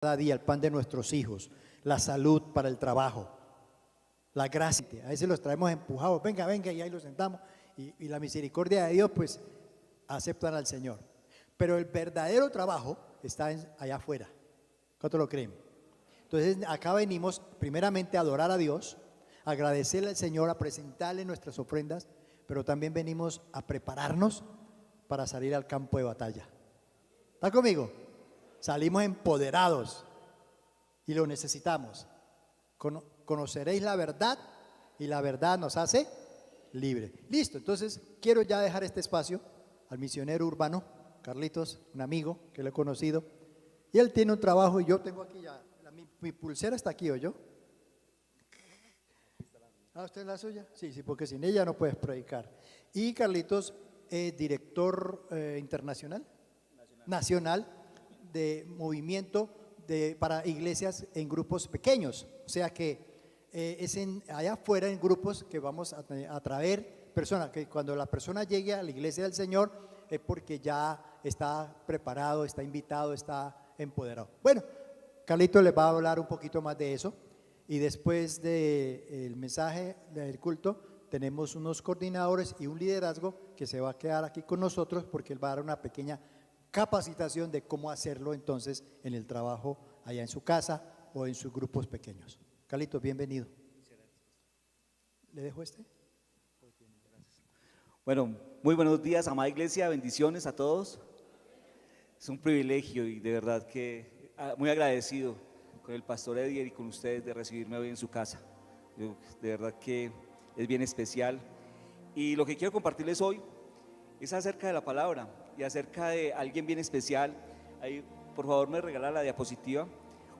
cada día, el pan de nuestros hijos, la salud para el trabajo, la gracia. A veces los traemos empujados, venga, venga, y ahí los sentamos. Y la misericordia de Dios, pues, aceptan al Señor. Pero el verdadero trabajo está allá afuera. ¿Cuánto lo creen? Entonces, acá venimos primeramente a adorar a Dios, a agradecerle al Señor, a presentarle nuestras ofrendas, pero también venimos a prepararnos para salir al campo de batalla. ¿Está conmigo? Salimos empoderados y lo necesitamos. Conoceréis la verdad y la verdad nos hace libre. Listo, entonces quiero ya dejar este espacio al misionero urbano, Carlitos, un amigo que lo he conocido, y él tiene un trabajo y yo tengo aquí ya, mi pulsera está aquí, ¿o yo? ¿Ah, usted es la suya? Sí, sí, porque sin ella no puedes predicar. Y Carlitos es director internacional, nacional de movimiento para iglesias en grupos pequeños, o sea que es allá afuera en grupos que vamos a traer personas, que cuando la persona llegue a la iglesia del Señor es porque ya está preparado, está invitado, está empoderado. Bueno, Carlito les va a hablar un poquito más de eso y después del mensaje del culto tenemos unos coordinadores y un liderazgo que se va a quedar aquí con nosotros porque él va a dar una pequeña capacitación de cómo hacerlo entonces en el trabajo allá en su casa o en sus grupos pequeños. Carlitos, bienvenido. ¿Le dejo este? Bueno, muy buenos días, amada iglesia, bendiciones a todos. Es un privilegio y de verdad que muy agradecido con el pastor Edier y con ustedes de recibirme hoy en su casa. De verdad que es bien especial. Y lo que quiero compartirles hoy es acerca de la palabra y acerca de alguien bien especial. Ahí, por favor, me regala la diapositiva.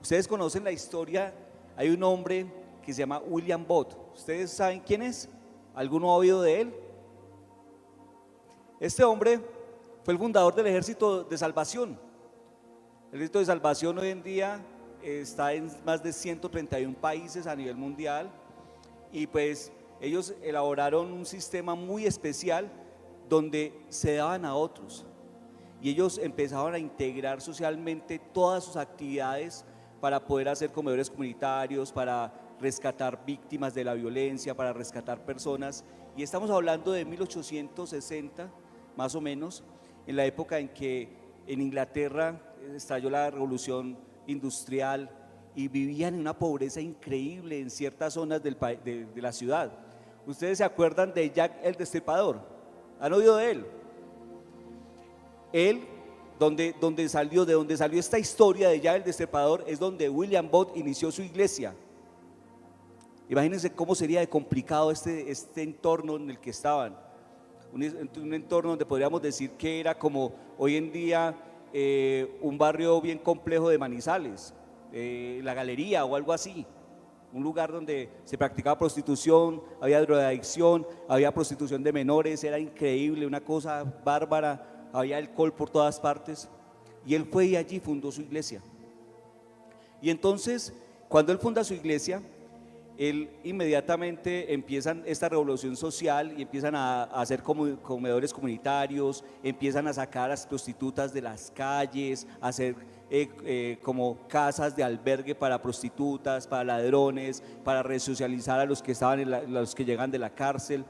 Ustedes conocen la historia, hay un hombre que se llama William Booth. ¿Ustedes saben quién es? ¿Alguno ha oído de él? Este hombre fue el fundador del Ejército de Salvación. El Ejército de Salvación hoy en día está en más de 131 países a nivel mundial y pues ellos elaboraron un sistema muy especial donde se daban a otros y ellos empezaban a integrar socialmente todas sus actividades para poder hacer comedores comunitarios, para rescatar víctimas de la violencia, para rescatar personas. Y estamos hablando de 1860 más o menos, en la época en que en Inglaterra estalló la revolución industrial y vivían en una pobreza increíble en ciertas zonas de la ciudad. ¿Ustedes se acuerdan de Jack el Destripador? ¿Han oído de él? Él, de donde salió esta historia de Jack el Destripador, es donde William Booth inició su iglesia. Imagínense cómo sería de complicado este entorno en el que estaban. Un entorno donde podríamos decir que era como hoy en día un barrio bien complejo de Manizales, la Galería o algo así. Un lugar donde se practicaba prostitución, había drogadicción, había prostitución de menores, era increíble, una cosa bárbara, había alcohol por todas partes. Y él fue y allí fundó su iglesia. Y entonces, cuando él funda su iglesia, él inmediatamente empiezan esta revolución social y empiezan a hacer comedores comunitarios, empiezan a sacar a las prostitutas de las calles, a hacer como casas de albergue para prostitutas, para ladrones, para resocializar a los que los que llegan de la cárcel.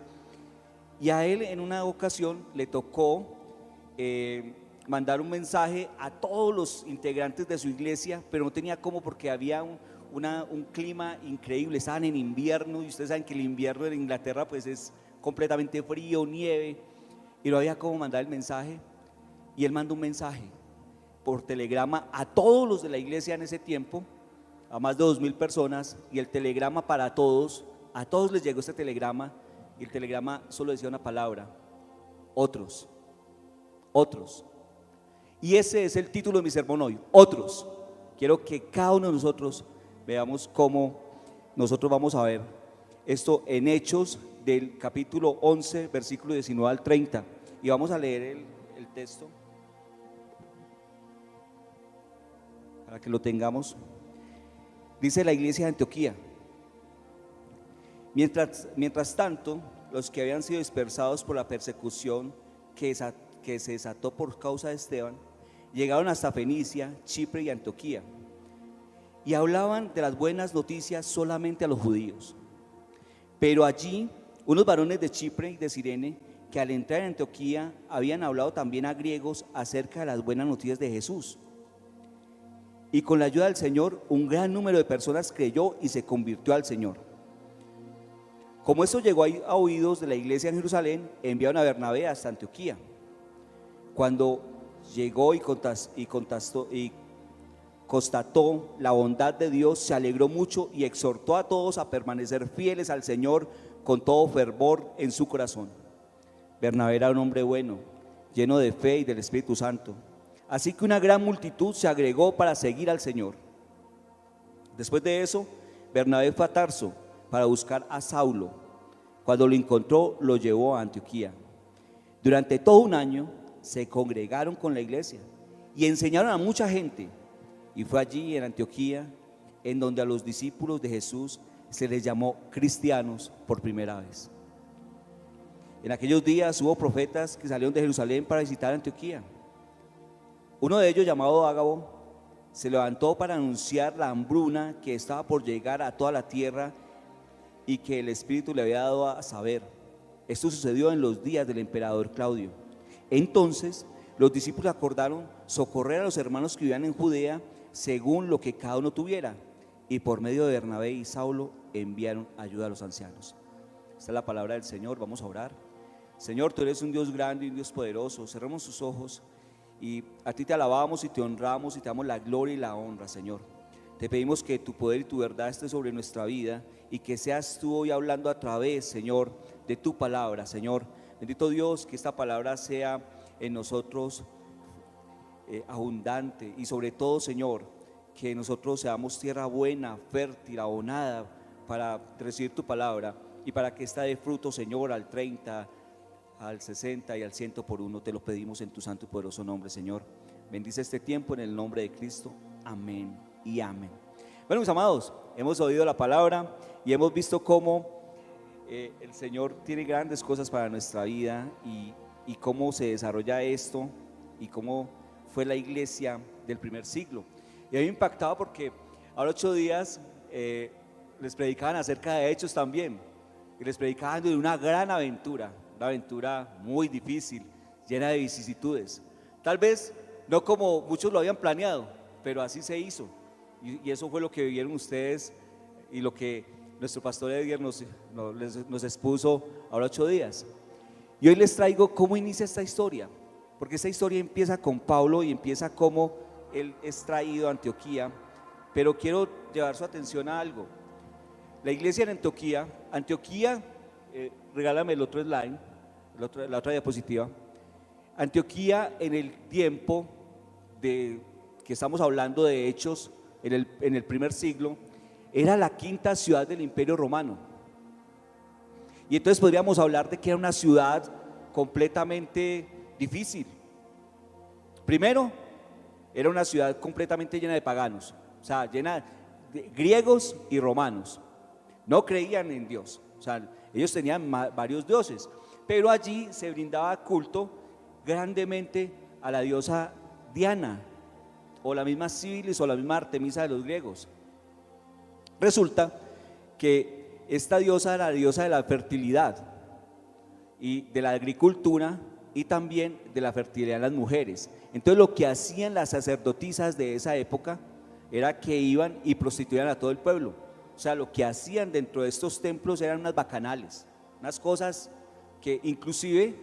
Y a él en una ocasión le tocó mandar un mensaje a todos los integrantes de su iglesia, pero no tenía cómo porque había un clima increíble, estaban en invierno y ustedes saben que el invierno en Inglaterra pues es completamente frío, nieve, y no había cómo mandar el mensaje. Y él mandó un mensaje por telegrama a todos los de la iglesia en ese tiempo, a más de 2000 personas, y el telegrama para todos, a todos les llegó este telegrama, y el telegrama solo decía una palabra: otros, otros. Y ese es el título de mi sermón hoy, otros. Quiero que cada uno de nosotros veamos cómo nosotros vamos a ver esto en Hechos del capítulo 11, versículo 19 al 30. Y vamos a leer el texto para que lo tengamos. Dice la iglesia de Antioquía: mientras tanto, los que habían sido dispersados por la persecución que se desató por causa de Esteban, llegaron hasta Fenicia, Chipre y Antioquía, y hablaban de las buenas noticias solamente a los judíos. Pero allí unos varones de Chipre y de Cirene, que al entrar en Antioquía habían hablado también a griegos acerca de las buenas noticias de Jesús. Y con la ayuda del Señor, un gran número de personas creyó y se convirtió al Señor. Como esto llegó a oídos de la iglesia en Jerusalén, enviaron a Bernabé hasta Antioquía. Cuando llegó y constató la bondad de Dios, se alegró mucho y exhortó a todos a permanecer fieles al Señor con todo fervor en su corazón. Bernabé era un hombre bueno, lleno de fe y del Espíritu Santo. Así que una gran multitud se agregó para seguir al Señor. Después de eso, Bernabé fue a Tarso para buscar a Saulo. Cuando lo encontró, lo llevó a Antioquía. Durante todo un año se congregaron con la iglesia y enseñaron a mucha gente. Y fue allí en Antioquía en donde a los discípulos de Jesús se les llamó cristianos por primera vez. En aquellos días hubo profetas que salieron de Jerusalén para visitar Antioquía. Uno de ellos, llamado Ágabo, se levantó para anunciar la hambruna que estaba por llegar a toda la tierra y que el Espíritu le había dado a saber. Esto sucedió en los días del emperador Claudio. Entonces los discípulos acordaron socorrer a los hermanos que vivían en Judea según lo que cada uno tuviera, y por medio de Bernabé y Saulo enviaron ayuda a los ancianos. Esta es la palabra del Señor. Vamos a orar. Señor, tú eres un Dios grande y un Dios poderoso. Cerremos sus ojos y a ti te alabamos y te honramos y te damos la gloria y la honra, Señor. Te pedimos que tu poder y tu verdad esté sobre nuestra vida y que seas tú hoy hablando a través, Señor, de tu palabra, Señor. Bendito Dios, que esta palabra sea en nosotros abundante y sobre todo, Señor, que nosotros seamos tierra buena, fértil, abonada para recibir tu palabra y para que esta dé fruto, Señor, al 30, al 60 y al 100 por uno. Te lo pedimos en tu santo y poderoso nombre, Señor. Bendice este tiempo en el nombre de Cristo. Amén y amén. Bueno, mis amados, hemos oído la palabra y hemos visto cómo el Señor tiene grandes cosas para nuestra vida y cómo se desarrolla esto y cómo fue la iglesia del primer siglo. Y a mí me impactaba porque ahora 8 días les predicaban acerca de Hechos también, y les predicaban de una gran aventura, una aventura muy difícil, llena de vicisitudes. Tal vez no como muchos lo habían planeado, pero así se hizo. Y eso fue lo que vivieron ustedes y lo que nuestro pastor Edgar nos expuso ahora 8 días. Y hoy les traigo cómo inicia esta historia, porque esta historia empieza con Pablo y empieza como él es traído a Antioquía, pero quiero llevar su atención a algo. La iglesia en Antioquía, regálame el otro slide, la otra diapositiva. Antioquía en el tiempo de que estamos hablando de Hechos, en el primer siglo, era la quinta ciudad del Imperio Romano. Y entonces podríamos hablar de que era una ciudad completamente difícil. Primero, era una ciudad completamente llena de paganos, o sea, llena de griegos y romanos. No creían en Dios, o sea, ellos tenían varios dioses, pero allí se brindaba culto grandemente a la diosa Diana, o la misma Cibilis, o la misma Artemisa de los griegos. Resulta que esta diosa era la diosa de la fertilidad y de la agricultura y también de la fertilidad en las mujeres. Entonces lo que hacían las sacerdotisas de esa época era que iban y prostituían a todo el pueblo. O sea, lo que hacían dentro de estos templos eran unas bacanales, unas cosas que inclusive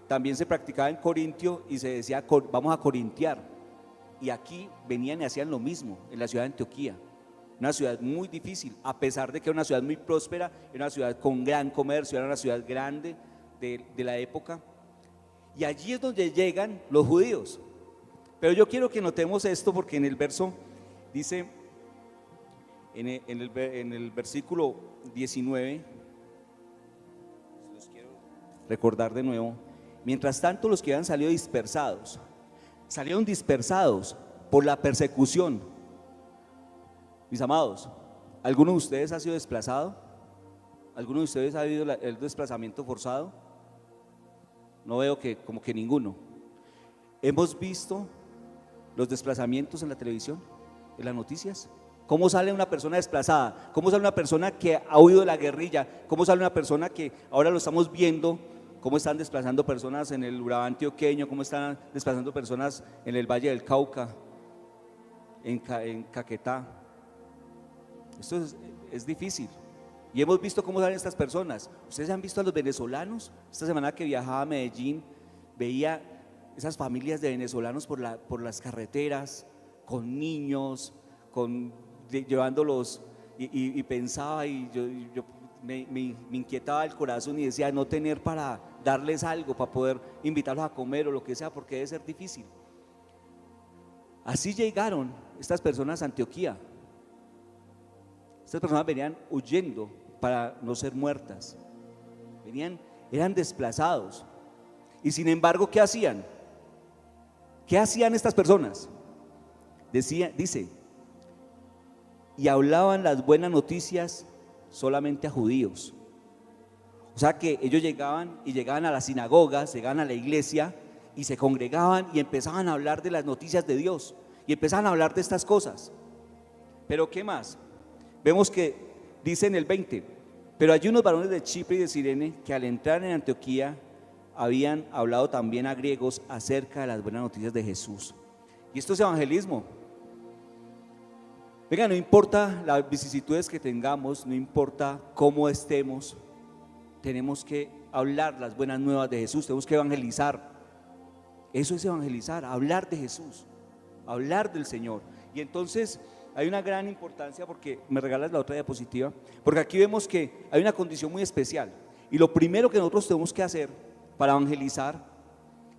también se practicaba en Corintio y se decía vamos a corintiar. Y aquí venían y hacían lo mismo en la ciudad de Antioquía. Una ciudad muy difícil, a pesar de que era una ciudad muy próspera, era una ciudad con gran comercio, era una ciudad grande de la época. Y allí es donde llegan los judíos. Pero yo quiero que notemos esto porque en el verso dice, en el versículo 19, los quiero recordar de nuevo. Mientras tanto, los que habían salido dispersados, salieron dispersados por la persecución. Mis amados, ¿alguno de ustedes ha sido desplazado? ¿Alguno de ustedes ha vivido el desplazamiento forzado? No veo que como que ninguno. ¿Hemos visto los desplazamientos en la televisión, en las noticias? ¿Cómo sale una persona desplazada? ¿Cómo sale una persona que ha huido de la guerrilla? ¿Cómo sale una persona que ahora lo estamos viendo? ¿Cómo están desplazando personas en el Urabá antioqueño? ¿Cómo están desplazando personas en el Valle del Cauca? En Caquetá. Esto es difícil. Y hemos visto cómo salen estas personas. Ustedes han visto a los venezolanos. Esta semana que viajaba a Medellín, veía esas familias de venezolanos por las carreteras, con niños, llevándolos, y pensaba, y yo me inquietaba el corazón y decía, no tener para darles algo, para poder invitarlos a comer o lo que sea, porque debe ser difícil. Así llegaron estas personas a Antioquía. Estas personas venían huyendo para no ser muertas, eran desplazados, y sin embargo, ¿qué hacían? ¿Qué hacían estas personas? Dice, y hablaban las buenas noticias solamente a judíos. O sea que ellos llegaban a las sinagogas, llegaban a la iglesia y se congregaban y empezaban a hablar de las noticias de Dios y empezaban a hablar de estas cosas. Pero ¿qué más? Vemos que dice en el 20, pero hay unos varones de Chipre y de Cirene que al entrar en Antioquía habían hablado también a griegos acerca de las buenas noticias de Jesús. Y esto es evangelismo. Venga, no importa las vicisitudes que tengamos, no importa cómo estemos, tenemos que hablar las buenas nuevas de Jesús, tenemos que evangelizar. Eso es evangelizar, hablar de Jesús, hablar del Señor. Y entonces hay una gran importancia, porque me regalas la otra diapositiva, porque aquí vemos que hay una condición muy especial, y lo primero que nosotros tenemos que hacer para evangelizar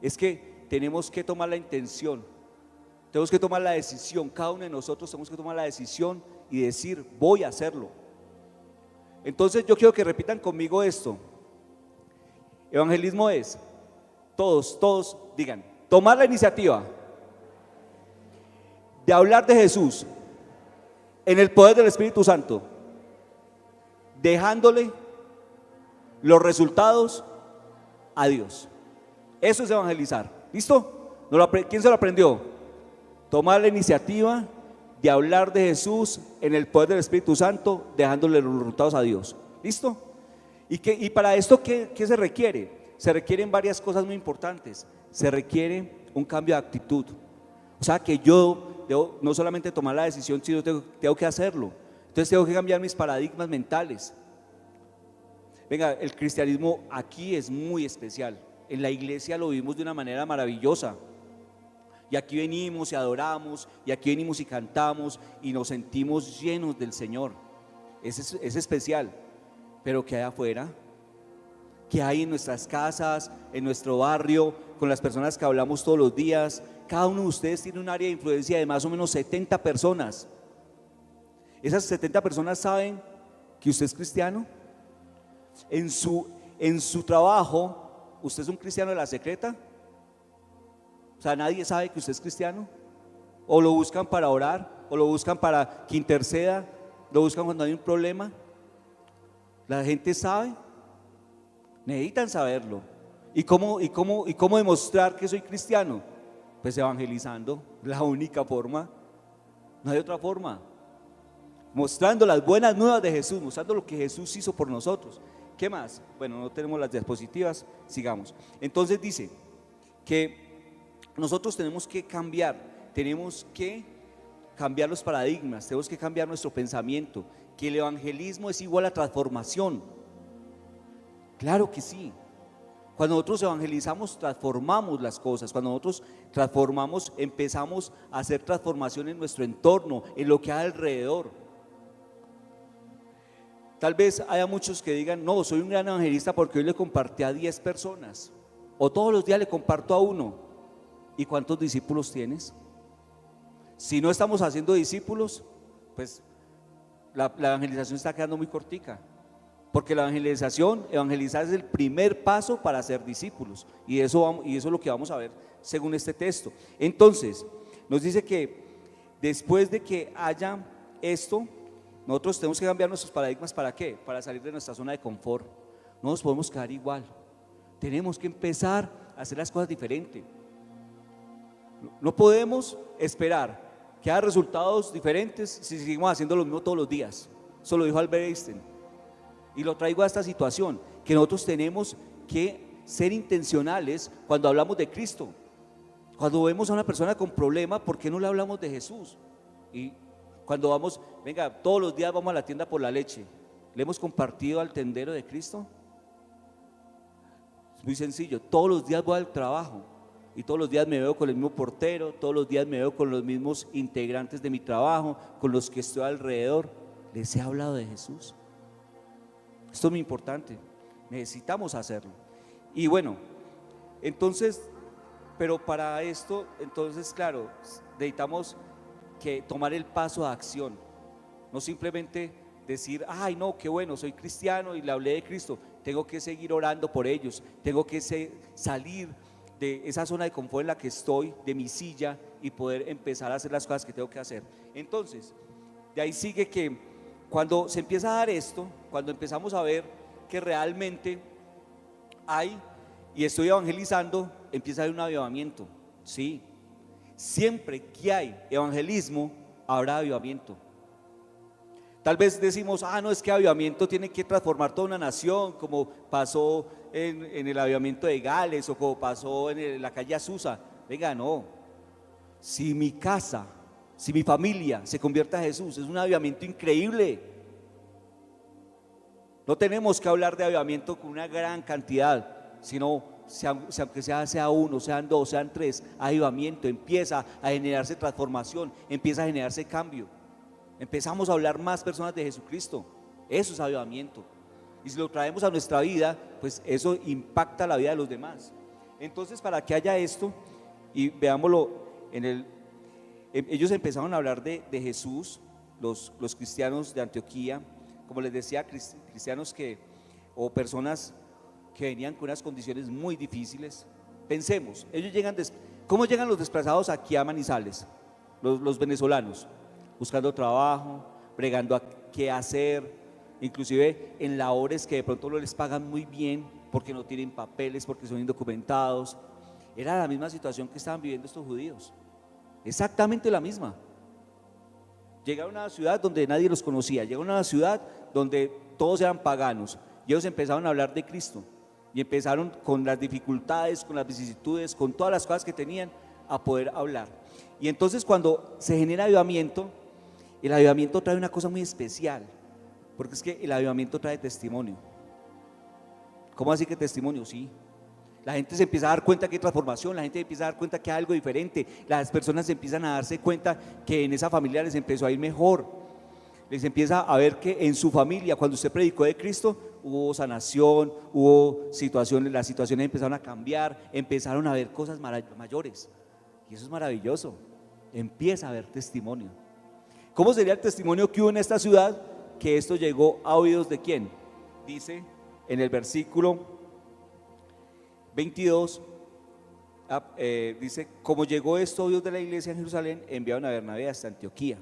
es que tenemos que tomar la intención, tenemos que tomar la decisión, cada uno de nosotros tenemos que tomar la decisión y decir, voy a hacerlo. Entonces yo quiero que repitan conmigo esto: evangelismo es, todos digan, tomar la iniciativa de hablar de Jesús en el poder del Espíritu Santo, dejándole los resultados a Dios. Eso es evangelizar. ¿Listo? ¿Quién se lo aprendió? Tomar la iniciativa de hablar de Jesús en el poder del Espíritu Santo, dejándole los resultados a Dios. ¿Listo? Y para esto, ¿qué se requiere? Se requieren varias cosas muy importantes. Se requiere un cambio de actitud. O sea, que yo debo no solamente tomar la decisión, sino tengo que hacerlo. Entonces tengo que cambiar mis paradigmas mentales. Venga, el cristianismo aquí es muy especial. En la iglesia lo vivimos de una manera maravillosa. Y aquí venimos y adoramos, y aquí venimos y cantamos, y nos sentimos llenos del Señor. Es especial. Pero ¿qué hay afuera? ¿Qué hay en nuestras casas, en nuestro barrio, con las personas que hablamos todos los días? Cada uno de ustedes tiene un área de influencia de más o menos 70 personas. ¿Esas 70 personas saben que usted es cristiano? En su trabajo, ¿usted es un cristiano de la secreta? O sea, ¿nadie sabe que usted es cristiano? ¿O lo buscan para orar? ¿O lo buscan para que interceda? ¿Lo buscan cuando hay un problema? ¿La gente sabe? Necesitan saberlo. ¿Y cómo demostrar que soy cristiano? Pues evangelizando, la única forma. No hay otra forma. Mostrando las buenas nuevas de Jesús, mostrando lo que Jesús hizo por nosotros. ¿Qué más? Bueno, no tenemos las diapositivas, sigamos. Entonces dice que nosotros tenemos que cambiar los paradigmas, tenemos que cambiar nuestro pensamiento, que el evangelismo es igual a transformación. Claro que sí. Cuando nosotros evangelizamos, transformamos las cosas. Cuando nosotros transformamos, empezamos a hacer transformación en nuestro entorno, en lo que hay alrededor. Tal vez haya muchos que digan, no, soy un gran evangelista porque hoy le compartí a 10 personas, o todos los días le comparto a uno. ¿Y cuántos discípulos tienes? Si no estamos haciendo discípulos, pues la evangelización está quedando muy cortica. Porque evangelizar es el primer paso para ser discípulos, y eso es lo que vamos a ver según este texto. Entonces, nos dice que después de que haya esto, nosotros tenemos que cambiar nuestros paradigmas. ¿Para qué? Para salir de nuestra zona de confort. No nos podemos quedar igual, tenemos que empezar a hacer las cosas diferentes. No podemos esperar que haya resultados diferentes si seguimos haciendo lo mismo todos los días. Eso lo dijo Albert Einstein. Y lo traigo a esta situación, que nosotros tenemos que ser intencionales cuando hablamos de Cristo. Cuando vemos a una persona con problema, ¿por qué no le hablamos de Jesús? Y cuando vamos, venga, todos los días vamos a la tienda por la leche, ¿le hemos compartido al tendero de Cristo? Es muy sencillo. Todos los días voy al trabajo y todos los días me veo con el mismo portero, todos los días me veo con los mismos integrantes de mi trabajo, con los que estoy alrededor. ¿Les he hablado de Jesús? Esto es muy importante, necesitamos hacerlo. Y bueno, entonces, pero para esto, entonces claro, necesitamos que tomar el paso de acción, no simplemente decir, ay no, qué bueno, soy cristiano y le hablé de Cristo. Tengo que seguir orando por ellos, tengo que salir de esa zona de confort en la que estoy, de mi silla, y poder empezar a hacer las cosas que tengo que hacer. Entonces, de ahí sigue que cuando se empieza a dar esto, cuando empezamos a ver que realmente hay, y estoy evangelizando, empieza a haber un avivamiento. Sí, siempre que hay evangelismo, habrá avivamiento. Tal vez decimos, no, es que avivamiento tiene que transformar toda una nación, como pasó en el avivamiento de Gales o como pasó en la calle Azusa. Venga, no. Si mi casa, si mi familia se convierte a Jesús, es un avivamiento increíble. No tenemos que hablar de avivamiento con una gran cantidad, sino aunque sea uno, sean dos, sean tres, avivamiento, empieza a generarse transformación, empieza a generarse cambio. Empezamos a hablar más personas de Jesucristo. Eso es avivamiento. Y si lo traemos a nuestra vida, pues eso impacta la vida de los demás. Entonces, para que haya esto, y veámoslo ellos empezaron a hablar de Jesús, los cristianos de Antioquía, como les decía, cristianos o personas que venían con unas condiciones muy difíciles. Pensemos, ¿cómo llegan los desplazados aquí a Manizales? Los venezolanos, buscando trabajo, bregando a qué hacer, inclusive en labores que de pronto no les pagan muy bien porque no tienen papeles, porque son indocumentados. Era la misma situación que estaban viviendo estos judíos, exactamente la misma. Llegaron a una ciudad donde nadie los conocía, llegaron a una ciudad donde todos eran paganos, y ellos empezaron a hablar de Cristo, y empezaron con las dificultades, con las vicisitudes, con todas las cosas que tenían, a poder hablar. Y entonces cuando se genera avivamiento, el avivamiento trae una cosa muy especial, porque es que el avivamiento trae testimonio. ¿Cómo así que testimonio? Sí. La gente se empieza a dar cuenta que hay transformación, la gente empieza a dar cuenta que hay algo diferente, las personas empiezan a darse cuenta que en esa familia les empezó a ir mejor, les empieza a ver que en su familia, cuando usted predicó de Cristo, hubo sanación, hubo situaciones, las situaciones empezaron a cambiar, empezaron a ver cosas mayores, y eso es maravilloso. Empieza a haber testimonio. ¿Cómo sería el testimonio que hubo en esta ciudad? Que esto llegó a oídos de ¿quién? Dice en el versículo 22, dice, como llegó esto a oídos de la iglesia en Jerusalén, enviaron a Bernabé hasta Antioquía.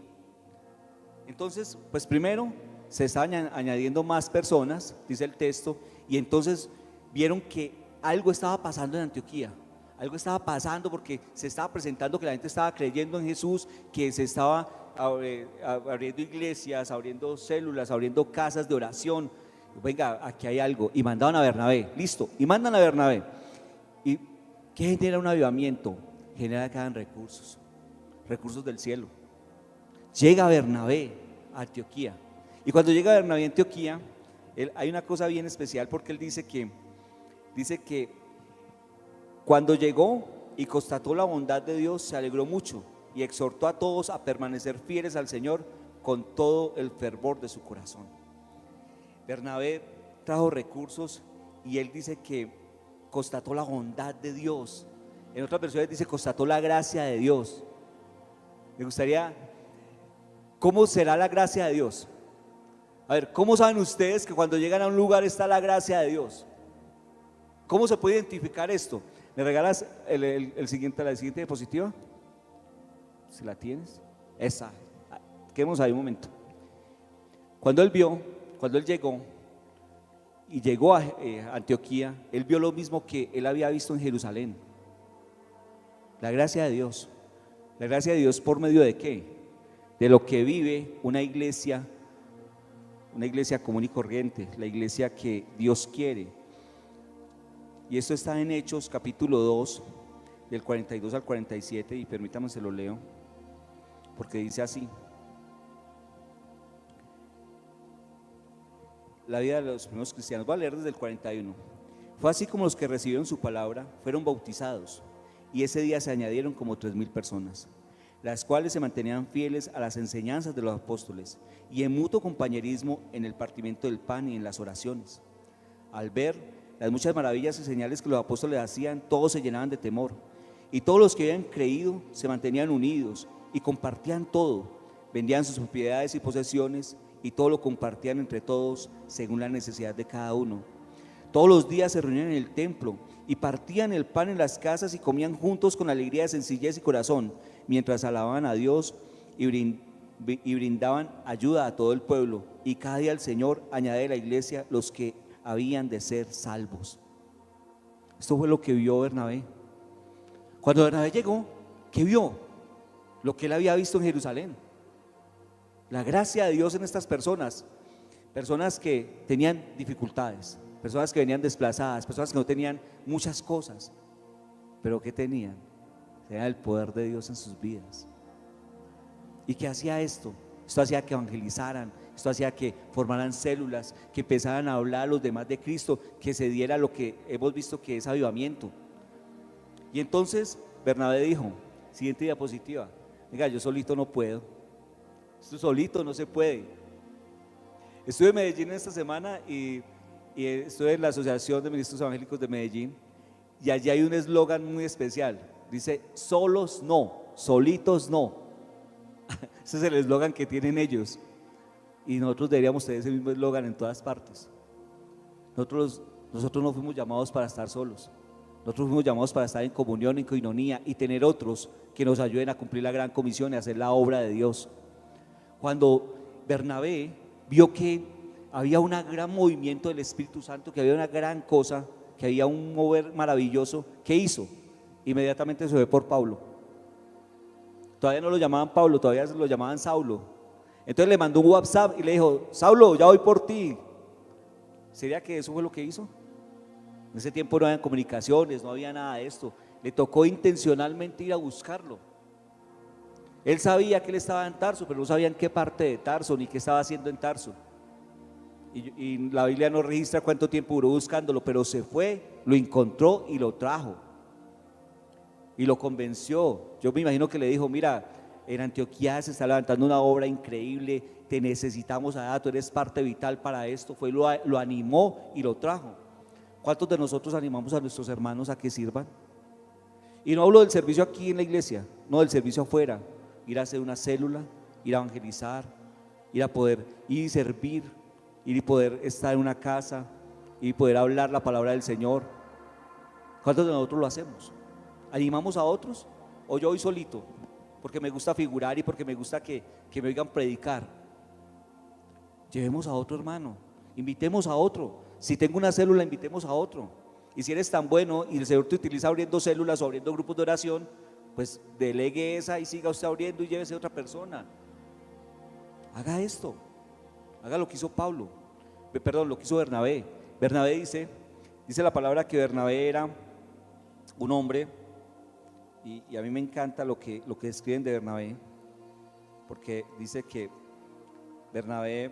Entonces, pues primero se estaban añadiendo más personas, dice el texto, y entonces vieron que algo estaba pasando en Antioquía. Algo estaba pasando porque se estaba presentando que la gente estaba creyendo en Jesús, que se estaba abriendo iglesias, abriendo células, abriendo casas de oración. Venga, aquí hay algo. Y mandaban a Bernabé, listo, y mandan a Bernabé. ¿Y qué genera un avivamiento? Genera que hagan recursos del cielo. Llega Bernabé a Antioquía, y cuando llega Bernabé a Antioquía, hay una cosa bien especial, porque él dice que cuando llegó y constató la bondad de Dios, se alegró mucho y exhortó a todos a permanecer fieles al Señor con todo el fervor de su corazón. Bernabé trajo recursos, y él dice que constató la bondad de Dios. En otras versiones dice constató la gracia de Dios. Me gustaría, ¿cómo será la gracia de Dios? A ver, ¿cómo saben ustedes que cuando llegan a un lugar está la gracia de Dios? ¿Cómo se puede identificar esto? ¿Me regalas la siguiente diapositiva? Si la tienes, esa. Quedemos ahí un momento. Cuando él llegó y llegó a Antioquía, él vio lo mismo que él había visto en Jerusalén. La gracia de Dios La gracia de Dios por medio de qué? De lo que vive una iglesia común y corriente, la iglesia que Dios quiere. Y esto está en Hechos capítulo 2, del 42 al 47, y permítanme se lo leo, porque dice así: la vida de los primeros cristianos. Voy a leer desde el 41. Fue así como los que recibieron su palabra fueron bautizados, y ese día se añadieron como 3,000 personas, las cuales se mantenían fieles a las enseñanzas de los apóstoles y en mutuo compañerismo en el partimiento del pan y en las oraciones. Al ver las muchas maravillas y señales que los apóstoles hacían, todos se llenaban de temor, y todos los que habían creído se mantenían unidos y compartían todo, vendían sus propiedades y posesiones y todo lo compartían entre todos según la necesidad de cada uno. Todos los días se reunían en el templo y partían el pan en las casas y comían juntos con alegría, sencillez y corazón, mientras alababan a Dios y brindaban ayuda a todo el pueblo. Y cada día el Señor añadía a la iglesia los que habían de ser salvos. Esto fue lo que vio Bernabé. Cuando Bernabé llegó, ¿qué vio? Lo que él había visto en Jerusalén. La gracia de Dios en estas personas, personas que tenían dificultades, personas que venían desplazadas, personas que no tenían muchas cosas, pero ¿qué tenían? Tenían el poder de Dios en sus vidas. ¿Y qué hacía esto? Esto hacía que evangelizaran, esto hacía que formaran células, que empezaran a hablar a los demás de Cristo, que se diera lo que hemos visto que es avivamiento. Y entonces Bernabé dijo, siguiente diapositiva: venga, yo solito no puedo, esto solito no se puede. Estuve en Medellín esta semana y estuve en la Asociación de Ministros Evangélicos de Medellín, y allí hay un eslogan muy especial, dice: solos no, solitos no. Ese es el eslogan que tienen ellos, y nosotros deberíamos tener ese mismo eslogan en todas partes. Nosotros no fuimos llamados para estar solos, nosotros fuimos llamados para estar en comunión, en coinonía, y tener otros que nos ayuden a cumplir la gran comisión y hacer la obra de Dios. Cuando Bernabé vio que había un gran movimiento del Espíritu Santo, que había una gran cosa, que había un mover maravilloso, ¿qué hizo? Inmediatamente se fue por Pablo. Todavía no lo llamaban Pablo, todavía lo llamaban Saulo. Entonces le mandó un WhatsApp y le dijo: Saulo, ya voy por ti. ¿Sería que eso fue lo que hizo? En ese tiempo no había comunicaciones, no había nada de esto. Le tocó intencionalmente ir a buscarlo. Él sabía que él estaba en Tarso, pero no sabía en qué parte de Tarso ni qué estaba haciendo en Tarso. Y la Biblia no registra cuánto tiempo duró buscándolo, pero se fue, lo encontró y lo trajo. Y lo convenció. Yo me imagino que le dijo: mira, en Antioquía se está levantando una obra increíble, te necesitamos allá, tú eres parte vital para esto. Lo animó y lo trajo. ¿Cuántos de nosotros animamos a nuestros hermanos a que sirvan? Y no hablo del servicio aquí en la iglesia, no, del servicio afuera. Ir a hacer una célula, ir a evangelizar, ir a poder ir y servir, ir y poder estar en una casa y poder hablar la palabra del Señor. ¿Cuántos de nosotros lo hacemos? ¿Animamos a otros? ¿O yo voy solito? Porque me gusta figurar y porque me gusta que me oigan predicar. Llevemos a otro hermano, invitemos a otro. Si tengo una célula, invitemos a otro. Y si eres tan bueno y el Señor te utiliza abriendo células o abriendo grupos de oración, pues delegue esa y siga usted abriendo y llévese a otra persona. Haga esto, haga lo que hizo Pablo, lo que hizo Bernabé. Bernabé dice la palabra que Bernabé era un hombre, y a mí me encanta lo que escriben de Bernabé, porque dice que Bernabé,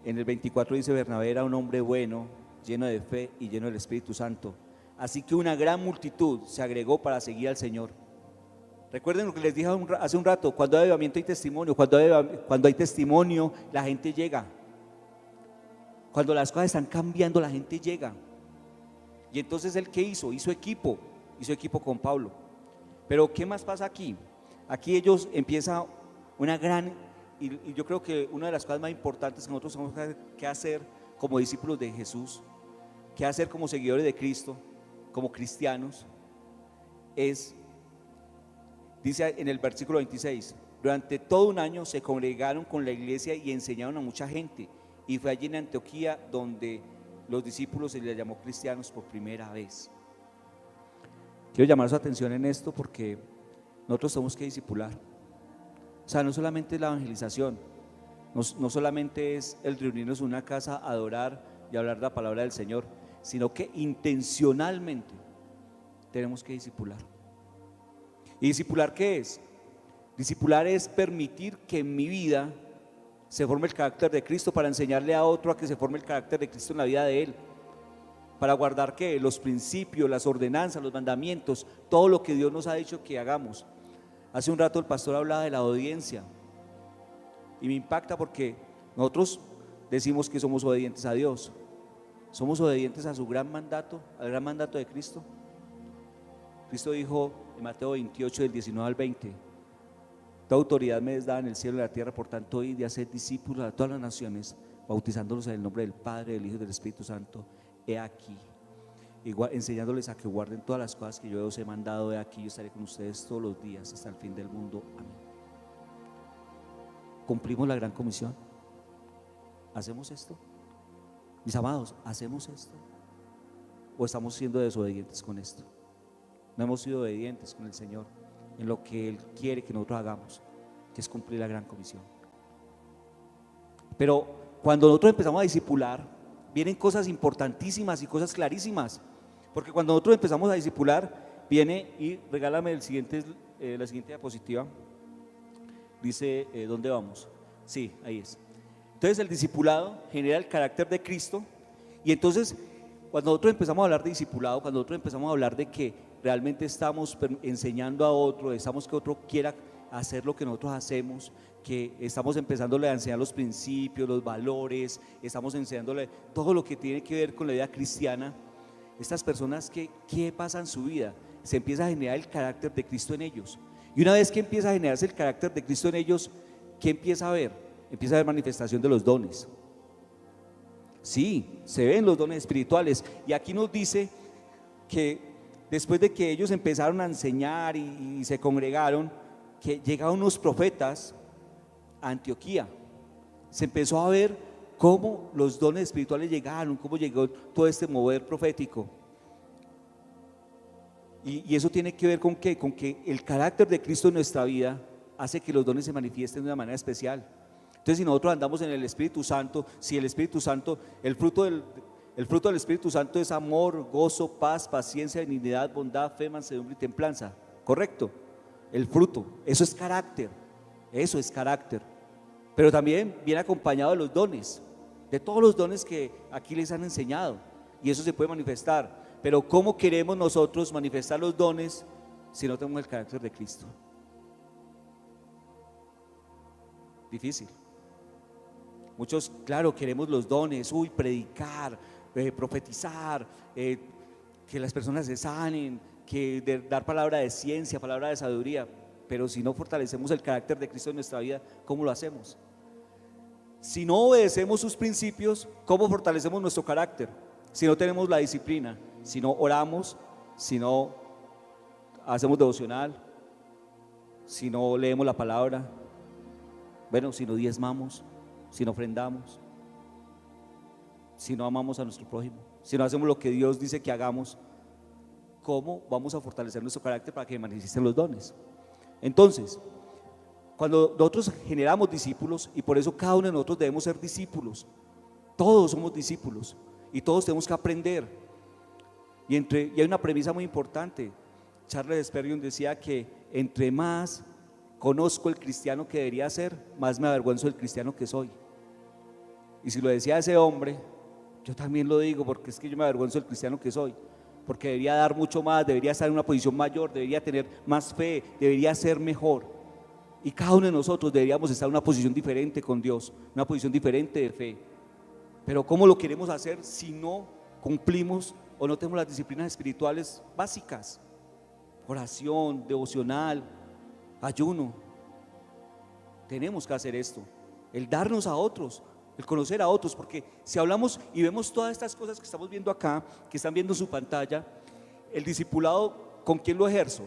en el 24 dice: Bernabé era un hombre bueno, lleno de fe y lleno del Espíritu Santo. Así que una gran multitud se agregó para seguir al Señor. Recuerden lo que les dije hace un rato: cuando hay avivamiento hay testimonio, cuando hay testimonio la gente llega. Cuando las cosas están cambiando la gente llega. Y entonces ¿él qué hizo? Hizo equipo con Pablo. Pero ¿qué más pasa aquí? Aquí ellos empiezan una gran, y yo creo que una de las cosas más importantes que nosotros tenemos que hacer como discípulos de Jesús, que hacer como seguidores de Cristo, como cristianos, dice en el versículo 26: durante todo un año se congregaron con la iglesia y enseñaron a mucha gente, y fue allí en Antioquía donde los discípulos se les llamó cristianos por primera vez. Quiero llamar su atención en esto porque nosotros tenemos que discipular. O sea, no solamente es la evangelización, no solamente es el reunirnos en una casa, adorar y hablar la palabra del Señor, sino que intencionalmente tenemos que discipular. ¿Y discipular qué es? Discipular es permitir que en mi vida se forme el carácter de Cristo, para enseñarle a otro a que se forme el carácter de Cristo en la vida de él, para guardar ¿qué? Los principios, las ordenanzas, los mandamientos, todo lo que Dios nos ha dicho que hagamos. Hace un rato el pastor hablaba de la obediencia y me impacta porque nosotros decimos que somos obedientes a Dios. ¿Somos obedientes a su gran mandato, al gran mandato de Cristo? Cristo dijo en Mateo 28, del 19 al 20: toda autoridad me es dada en el cielo y en la tierra, por tanto id y haced discípulos a todas las naciones, bautizándolos en el nombre del Padre, del Hijo y del Espíritu Santo. He aquí, enseñándoles a que guarden todas las cosas que yo os he mandado. He aquí, yo estaré con ustedes todos los días hasta el fin del mundo. Amén. ¿Cumplimos la gran comisión? ¿Hacemos esto? Mis amados, ¿hacemos esto? ¿O estamos siendo desobedientes con esto? No hemos sido obedientes con el Señor en lo que Él quiere que nosotros hagamos, que es cumplir la gran comisión. Pero cuando nosotros empezamos a discipular, vienen cosas importantísimas y cosas clarísimas, porque cuando nosotros empezamos a discipular, viene y regálame la siguiente diapositiva. Dice, ¿dónde vamos? Sí, ahí es. Entonces el discipulado genera el carácter de Cristo, y entonces cuando nosotros empezamos a hablar de discipulado, cuando nosotros empezamos a hablar de que realmente estamos enseñando a otro, estamos que otro quiera hacer lo que nosotros hacemos, que estamos empezándole a enseñar los principios, los valores, estamos enseñándole todo lo que tiene que ver con la vida cristiana. Estas personas, ¿qué pasa en su vida? Se empieza a generar el carácter de Cristo en ellos, y una vez que empieza a generarse el carácter de Cristo en ellos, ¿qué empieza a haber? Empieza a haber manifestación de los dones. Sí, se ven los dones espirituales, y aquí nos dice que después de que ellos empezaron a enseñar y se congregaron, que llegaron unos profetas a Antioquía. Se empezó a ver cómo los dones espirituales llegaron, cómo llegó todo este mover profético. Y eso tiene que ver con ¿qué? Con que el carácter de Cristo en nuestra vida hace que los dones se manifiesten de una manera especial. Entonces, si nosotros andamos en el Espíritu Santo, si el Espíritu Santo, el fruto del Espíritu Santo es amor, gozo, paz, paciencia, benignidad, bondad, fe, mansedumbre y templanza, ¿correcto? El fruto, eso es carácter, pero también viene acompañado de los dones, de todos los dones que aquí les han enseñado, y eso se puede manifestar. Pero ¿cómo queremos nosotros manifestar los dones si no tenemos el carácter de Cristo? Difícil. Muchos, claro, queremos los dones, predicar, profetizar, que las personas se sanen, dar palabra de ciencia, palabra de sabiduría, pero si no fortalecemos el carácter de Cristo en nuestra vida, ¿cómo lo hacemos? Si no obedecemos sus principios, ¿cómo fortalecemos nuestro carácter? Si no tenemos la disciplina, si no oramos, si no hacemos devocional, si no leemos la palabra, bueno, si no diezmamos, si no ofrendamos, si no amamos a nuestro prójimo, si no hacemos lo que Dios dice que hagamos, ¿cómo vamos a fortalecer nuestro carácter para que manifiesten los dones? Entonces, cuando nosotros generamos discípulos, y por eso cada uno de nosotros debemos ser discípulos, todos somos discípulos y todos tenemos que aprender. Y hay una premisa muy importante. Charles Spurgeon decía que entre más conozco el cristiano que debería ser, más me avergüenzo del cristiano que soy. Y si lo decía ese hombre, yo también lo digo, porque es que yo me avergüenzo del cristiano que soy, porque debería dar mucho más, debería estar en una posición mayor, debería tener más fe, debería ser mejor. Y cada uno de nosotros deberíamos estar en una posición diferente con Dios, una posición diferente de fe. Pero ¿cómo lo queremos hacer si no cumplimos o no tenemos las disciplinas espirituales básicas? Oración, devocional, ayuno. Tenemos que hacer esto, el darnos a otros, el conocer a otros, porque si hablamos y vemos todas estas cosas que estamos viendo acá, que están viendo en su pantalla, el discipulado, ¿con quién lo ejerzo?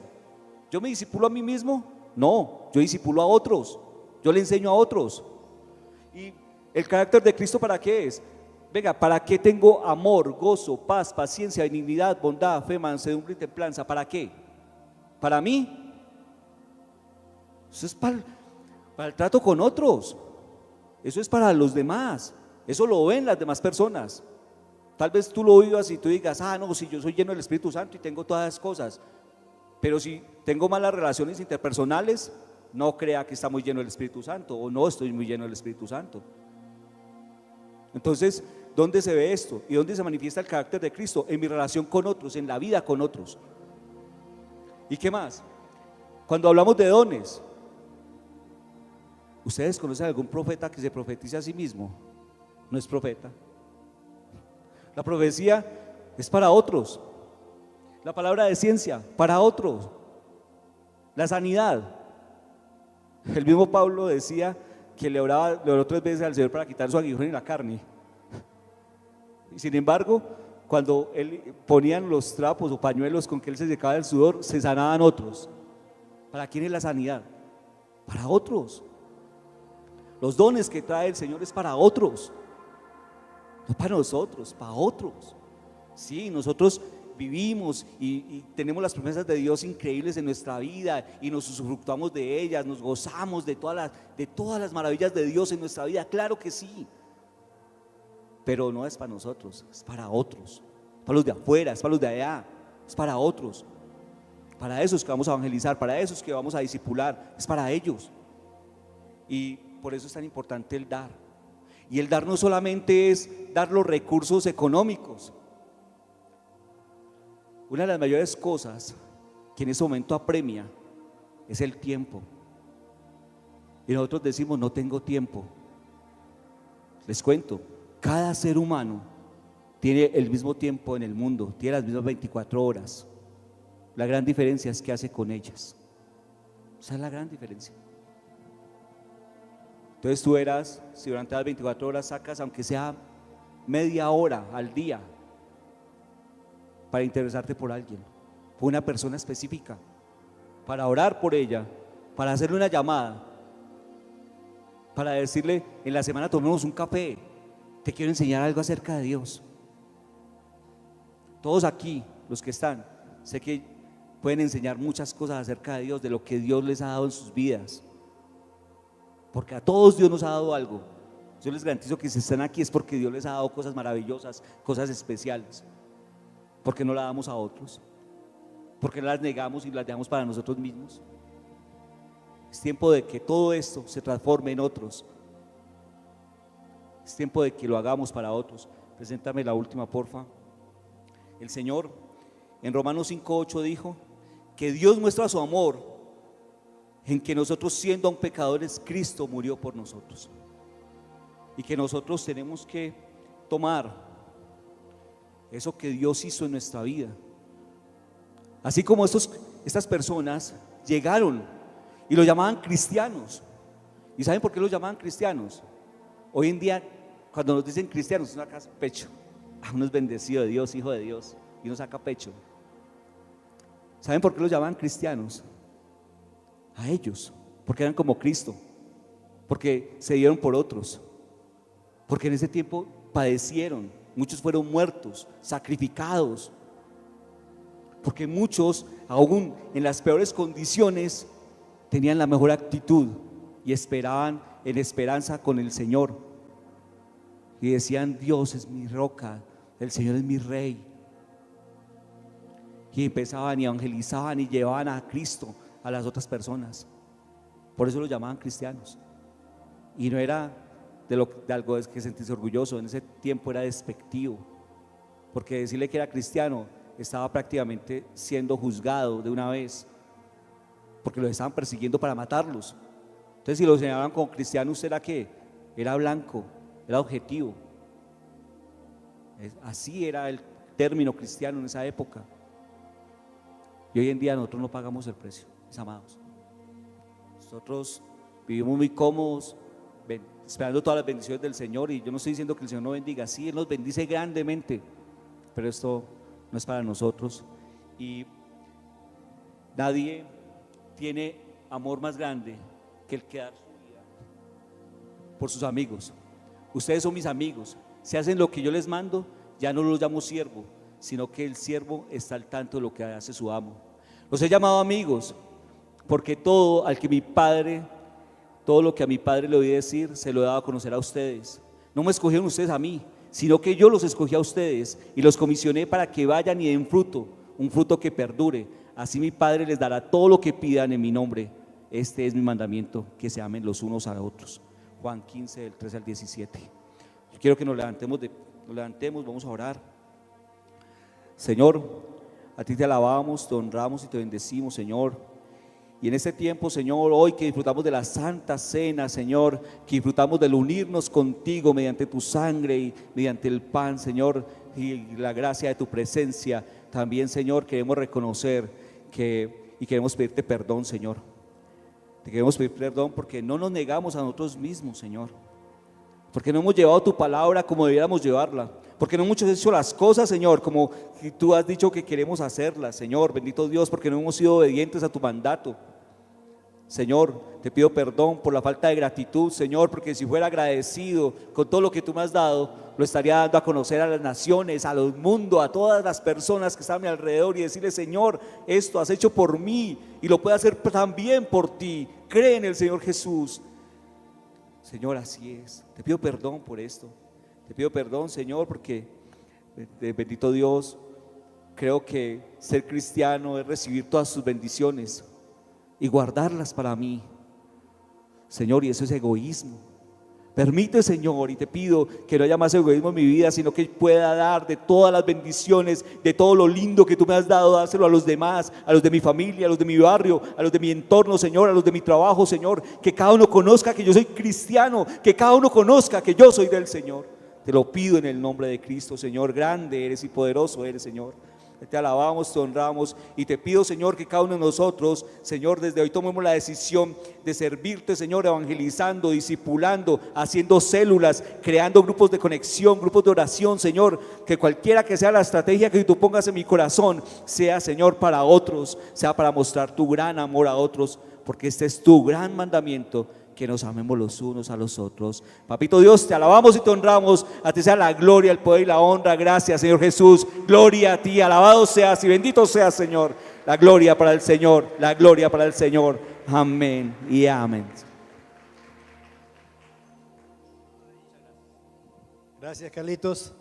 ¿Yo me discipulo a mí mismo? No, yo discipulo a otros, yo le enseño a otros. ¿Y el carácter de Cristo para qué es? Venga, ¿para qué tengo amor, gozo, paz, paciencia, benignidad, bondad, fe, mansedumbre y templanza? ¿Para qué? ¿Para mí? Eso es para el trato con otros. Eso es para los demás. Eso lo ven las demás personas. Tal vez tú lo vivas y tú digas, no, si yo soy lleno del Espíritu Santo y tengo todas esas cosas. Pero si tengo malas relaciones interpersonales, no crea que está muy lleno del Espíritu Santo o no estoy muy lleno del Espíritu Santo. Entonces, ¿dónde se ve esto? ¿Y dónde se manifiesta el carácter de Cristo? En mi relación con otros, en la vida con otros. ¿Y qué más? Cuando hablamos de dones, ¿ustedes conocen algún profeta que se profetice a sí mismo? No es profeta. La profecía es para otros. La palabra de ciencia, para otros. La sanidad. El mismo Pablo decía que le oró 3 veces al Señor para quitar su aguijón y la carne. Y sin embargo, cuando él ponían los trapos o pañuelos con que él se secaba el sudor, se sanaban otros. ¿Para quién es la sanidad? Para otros. Los dones que trae el Señor es para otros. No para nosotros, para otros. Sí, nosotros vivimos y tenemos las promesas de Dios increíbles en nuestra vida y nos usufructuamos de ellas, nos gozamos de todas las maravillas de Dios en nuestra vida, claro que sí, pero no es para nosotros, es para otros, para los de afuera, es para los de allá, es para otros, para esos que vamos a evangelizar, para esos que vamos a discipular, es para ellos. Y por eso es tan importante el dar. Y el dar no solamente es dar los recursos económicos. Una de las mayores cosas que en ese momento apremia es el tiempo. Y nosotros decimos, no tengo tiempo. Les cuento, cada ser humano tiene el mismo tiempo en el mundo, tiene las mismas 24 horas. La gran diferencia es qué hace con ellas. Esa es la gran diferencia. Entonces tú verás, si durante las 24 horas sacas, aunque sea media hora al día, para interesarte por alguien, por una persona específica, para orar por ella, para hacerle una llamada, para decirle, en la semana tomemos un café, te quiero enseñar algo acerca de Dios. Todos aquí, los que están, sé que pueden enseñar muchas cosas acerca de Dios, de lo que Dios les ha dado en sus vidas, porque a todos Dios nos ha dado algo. Yo les garantizo que si están aquí es porque Dios les ha dado cosas maravillosas, cosas especiales. ¿Por qué no la damos a otros? ¿Por qué las negamos y las dejamos para nosotros mismos? Es tiempo de que todo esto se transforme en otros. Es tiempo de que lo hagamos para otros. Preséntame la última, porfa. El Señor en Romanos 5:8 dijo que Dios muestra su amor en que nosotros, siendo aún pecadores, Cristo murió por nosotros. Y que nosotros tenemos que tomar eso que Dios hizo en nuestra vida. Así como estas personas llegaron y lo llamaban cristianos. ¿Y saben por qué los llamaban cristianos? Hoy en día, cuando nos dicen cristianos, uno saca pecho. Uno es bendecido de Dios, hijo de Dios, y uno saca pecho. ¿Saben por qué los llamaban cristianos? A ellos, porque eran como Cristo, porque se dieron por otros, porque en ese tiempo padecieron. Muchos fueron muertos, sacrificados, porque muchos, aún en las peores condiciones, tenían la mejor actitud y esperaban en esperanza con el Señor. Y decían, Dios es mi roca, el Señor es mi rey. Y empezaban y evangelizaban y llevaban a Cristo a las otras personas. Por eso los llamaban cristianos. Y no era de algo de que sentirse orgulloso. En ese tiempo era despectivo, porque decirle que era cristiano estaba prácticamente siendo juzgado de una vez, porque los estaban persiguiendo para matarlos. Entonces, si lo señalaban como cristiano, ¿usted era qué? Era blanco, era objetivo. Así era el término cristiano en esa época. Y hoy en día nosotros no pagamos el precio, mis amados. Nosotros vivimos muy cómodos, esperando todas las bendiciones del Señor, y yo no estoy diciendo que el Señor no bendiga, sí, Él nos bendice grandemente, pero esto no es para nosotros. Y nadie tiene amor más grande que el que dar su vida por sus amigos. Ustedes son mis amigos, si hacen lo que yo les mando, ya no los llamo siervo, sino que el siervo está al tanto de lo que hace su amo. Los he llamado amigos, porque todo lo que a mi Padre le oí decir, se lo he dado a conocer a ustedes. No me escogieron ustedes a mí, sino que yo los escogí a ustedes y los comisioné para que vayan y den fruto, un fruto que perdure. Así mi Padre les dará todo lo que pidan en mi nombre. Este es mi mandamiento, que se amen los unos a otros. Juan 15, del 13 al 17. Yo quiero que nos levantemos, vamos a orar. Señor, a ti te alabamos, te honramos y te bendecimos, Señor. Y en este tiempo, Señor, hoy que disfrutamos de la Santa Cena, Señor, que disfrutamos del unirnos contigo mediante tu sangre y mediante el pan, Señor, y la gracia de tu presencia, también, Señor, queremos reconocer y queremos pedirte perdón, Señor. Te queremos pedir perdón porque no nos negamos a nosotros mismos, Señor. Porque no hemos llevado tu palabra como debiéramos llevarla. Porque no hemos hecho las cosas, Señor, como tú has dicho que queremos hacerlas, Señor. Bendito Dios, porque no hemos sido obedientes a tu mandato. Señor, te pido perdón por la falta de gratitud, Señor, porque si fuera agradecido con todo lo que tú me has dado, lo estaría dando a conocer a las naciones, a los mundos, a todas las personas que están a mi alrededor y decirle: Señor, esto has hecho por mí y lo puedo hacer también por ti. Cree en el Señor Jesús. Señor, así es. Te pido perdón por esto. Te pido perdón, Señor, porque, bendito Dios, creo que ser cristiano es recibir todas sus bendiciones y guardarlas para mí, Señor, y eso es egoísmo. Permite, Señor, y te pido que no haya más egoísmo en mi vida, sino que pueda dar de todas las bendiciones, de todo lo lindo que tú me has dado, dárselo a los demás, a los de mi familia, a los de mi barrio, a los de mi entorno, Señor, a los de mi trabajo, Señor. Que cada uno conozca que yo soy cristiano, que cada uno conozca que yo soy del Señor. Te lo pido en el nombre de Cristo, Señor. Grande eres y poderoso eres, Señor. Te alabamos, te honramos y te pido, Señor, que cada uno de nosotros, Señor, desde hoy tomemos la decisión de servirte, Señor, evangelizando, discipulando, haciendo células, creando grupos de conexión, grupos de oración, Señor. Que cualquiera que sea la estrategia que tú pongas en mi corazón sea, Señor, para otros, sea para mostrar tu gran amor a otros, porque este es tu gran mandamiento, que nos amemos los unos a los otros. Papito Dios, te alabamos y te honramos. A ti sea la gloria, el poder y la honra. Gracias, Señor Jesús. Gloria a ti, alabado seas y bendito seas, Señor. La gloria para el Señor, la gloria para el Señor. Amén y amén. Gracias, Carlitos.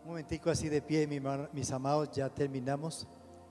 Un momentico así de pie, mis amados, ya terminamos.